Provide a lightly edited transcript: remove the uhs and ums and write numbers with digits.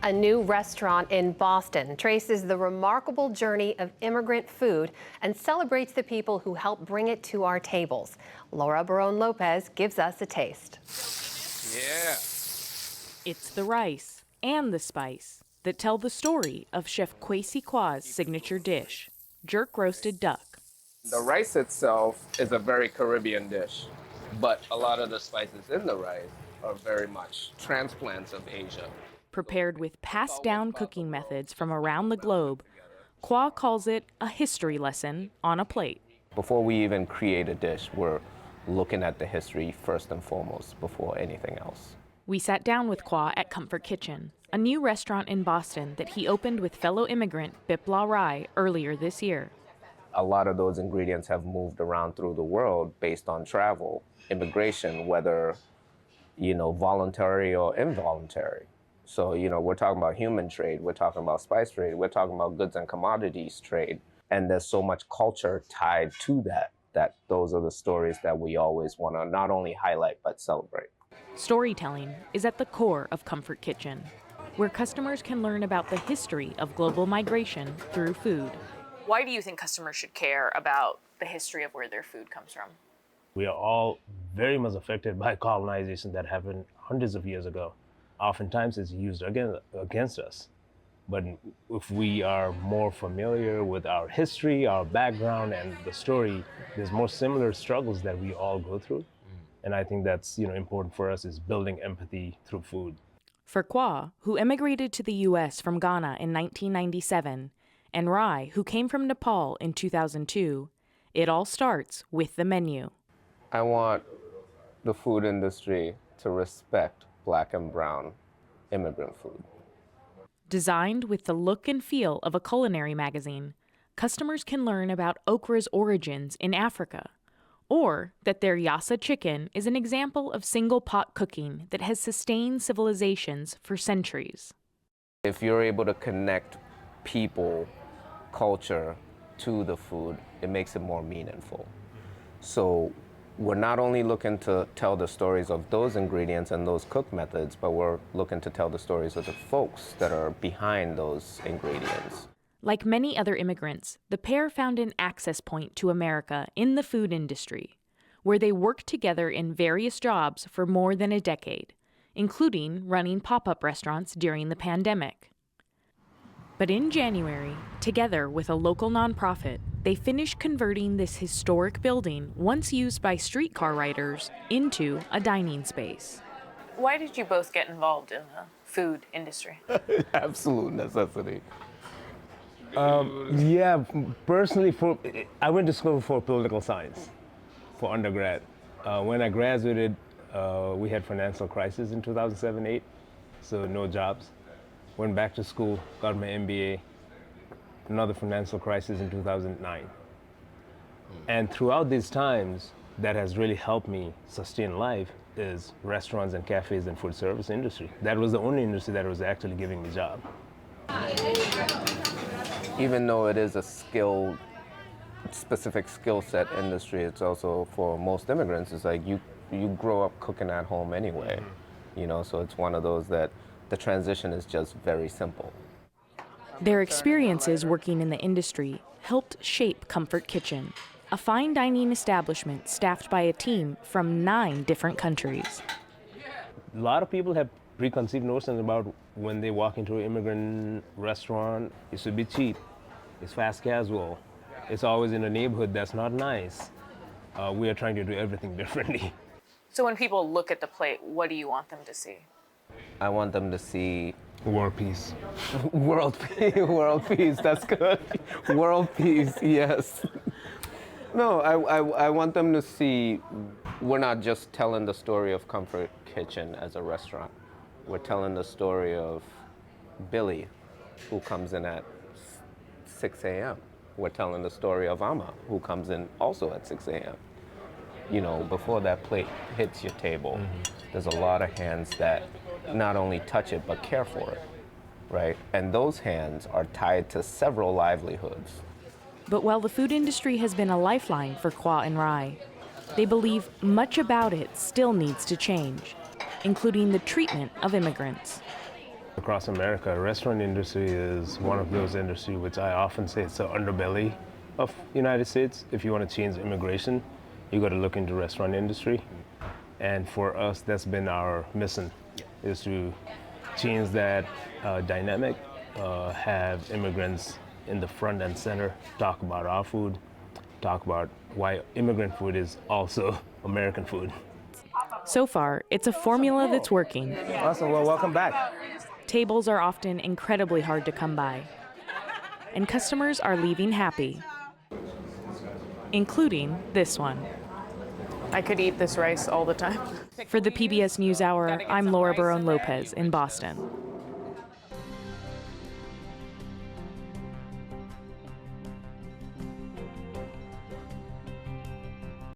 A new restaurant in Boston traces the remarkable journey of immigrant food and celebrates the people who help bring it to our tables. Laura Barone Lopez gives us a taste. Yeah. It's the rice and the spice that tell the story of Chef Kwesi Kwa's signature dish, jerk roasted duck. The rice itself is a very Caribbean dish, but a lot of the spices in the rice are very much transplants of Asia. Prepared with passed down cooking methods from around the globe, Kwa calls it a history lesson on a plate. Before we even create a dish, we're looking at the history first and foremost before anything else. We sat down with Kwa at Comfort Kitchen, a new restaurant in Boston that he opened with fellow immigrant Bipla Rai earlier this year. A lot of those ingredients have moved around through the world based on travel, immigration, whether, voluntary or involuntary. So, we're talking about human trade, we're talking about spice trade, we're talking about goods and commodities trade. And there's so much culture tied to that those are the stories that we always want to not only highlight, but celebrate. Storytelling is at the core of Comfort Kitchen, where customers can learn about the history of global migration through food. Why do you think customers should care about the history of where their food comes from? We are all very much affected by colonization that happened hundreds of years ago. Oftentimes it's used against us. But if we are more familiar with our history, our background, and the story, there's more similar struggles that we all go through. And I think that's important for us, is building empathy through food. For Kwa, who immigrated to the U.S. from Ghana in 1997, and Rai, who came from Nepal in 2002, it all starts with the menu. I want the food industry to respect Black and brown immigrant food. Designed with the look and feel of a culinary magazine, customers can learn about okra's origins in Africa, or that their Yassa chicken is an example of single-pot cooking that has sustained civilizations for centuries. If you're able to connect people, culture to the food, it makes it more meaningful. So we're not only looking to tell the stories of those ingredients and those cook methods, but we're looking to tell the stories of the folks that are behind those ingredients. Like many other immigrants, the pair found an access point to America in the food industry, where they worked together in various jobs for more than a decade, including running pop-up restaurants during the pandemic. But in January, together with a local nonprofit, they finished converting this historic building, once used by streetcar riders, into a dining space. Why did you both get involved in the food industry? Absolute necessity. Personally, I went to school for political science, for undergrad. When I graduated, we had financial crisis in 2007-8, so no jobs. Went back to school, got my MBA, another financial crisis in 2009. And throughout these times, that has really helped me sustain life is restaurants and cafes and food service industry. That was the only industry that was actually giving me a job. Even though it is a specific skill set industry, it's also, for most immigrants, it's like you grow up cooking at home anyway, so it's one of those that the transition is just very simple. Their experiences working in the industry helped shape Comfort Kitchen, a fine dining establishment staffed by a team from 9 different countries. A lot of people have preconceived notions about when they walk into an immigrant restaurant. It should be cheap, it's fast casual, it's always in a neighborhood that's not nice. We are trying to do everything differently. So when people look at the plate, what do you want them to see? I want them to see world peace. World peace, that's good. World peace, yes. No, I want them to see we're not just telling the story of Comfort Kitchen as a restaurant. We're telling the story of Billy, who comes in at 6 a.m. We're telling the story of Amma, who comes in also at 6 a.m. Before that plate hits your table, there's a lot of hands that not only touch it, but care for it, right? And those hands are tied to several livelihoods. But while the food industry has been a lifeline for Kwa and Rai, they believe much about it still needs to change, including the treatment of immigrants. Across America, restaurant industry is one of those industries which I often say it's the underbelly of United States. If you want to change immigration, you got to look into restaurant industry. And for us, that's been our mission, is to change that dynamic, have immigrants in the front and center, talk about our food, talk about why immigrant food is also American food. So far, it's a formula that's working. Awesome, well, welcome back. Tables are often incredibly hard to come by. And customers are leaving happy, including this one. I could eat this rice all the time. For the PBS NewsHour, I'm Laura Barone Lopez in Boston.